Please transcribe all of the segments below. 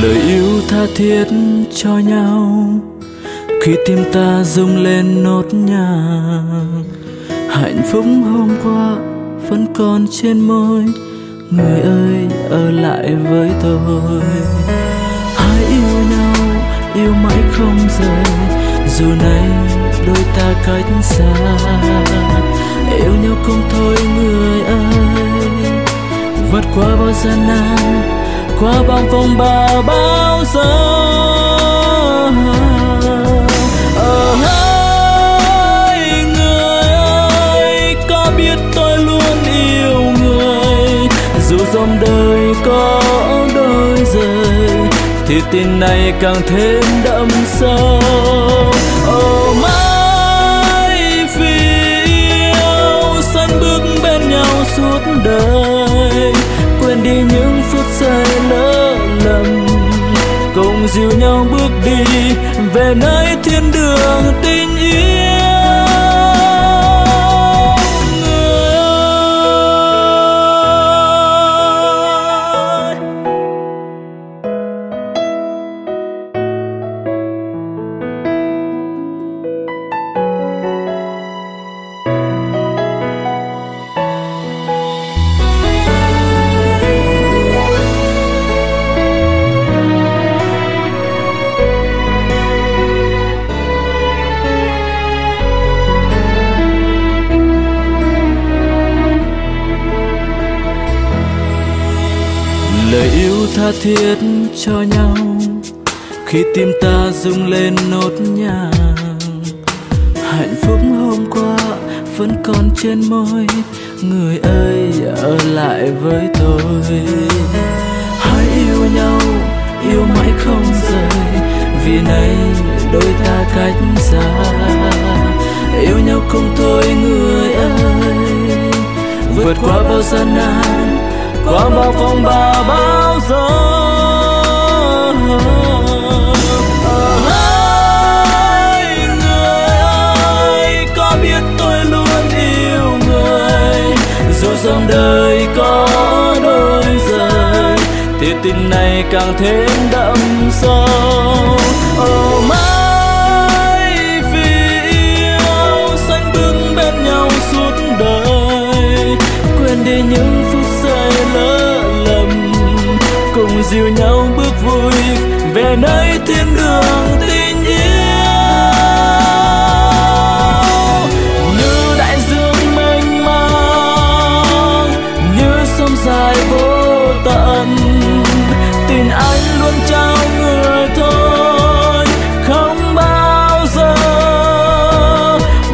Lời yêu tha thiết cho nhau khi tim ta rung lên nốt nhạc. Hạnh phúc hôm qua vẫn còn trên môi, người ơi ở lại với tôi. Hãy yêu nhau, yêu mãi không rời, dù nay đôi ta cách xa. Yêu nhau không thôi người ơi, vượt qua bao gian nan, qua bao vòng ba bao giờ. Hỡi người ơi, có biết tôi luôn yêu người, dù dòng đời có đôi rời thì tình này càng thêm đậm sâu. Mãi vì yêu sánh bước bên nhau suốt đời, quên đi những phút giây lỡ lầm, cùng dìu nhau bước đi về nơi thiên đường tình yêu. Lời yêu tha thiết cho nhau khi tim ta rung lên nốt nhạc. Hạnh phúc hôm qua vẫn còn trên môi, người ơi ở lại với tôi. Hãy yêu nhau, yêu mãi không rời, vì nay đôi ta cách xa. Yêu nhau không thôi người ơi, vượt qua bao gian nan, qua bao phong ba bao giờ. Hỡi người ơi, có biết tôi luôn yêu người, dù dòng đời có đôi rời thì tình này càng thêm đậm sâu. Mãi vì yêu sánh bước bên nhau suốt đời, quên đi những phút giây lỡ lầm, cùng dìu nhau bước vui về nơi thiên đường tình yêu. Như đại dương mênh mang, như sông dài vô tận, tình anh luôn trao người thôi, không bao giờ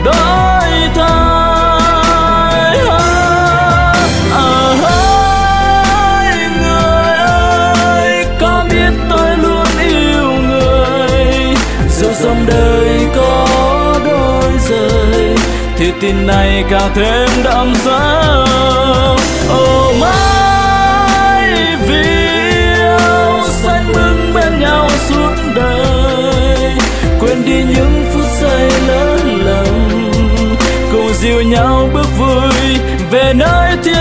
đổi thay. Hỡi người ơi, có biết tôi luôn yêu người, dù dòng đời có đôi rời thì tình này càng thêm đậm sâu. Mãi vì yêu sánh bước bên nhau suốt đời, quên đi những phút giây lỡ lầm, cùng dìu nhau bước vui về nơi thiên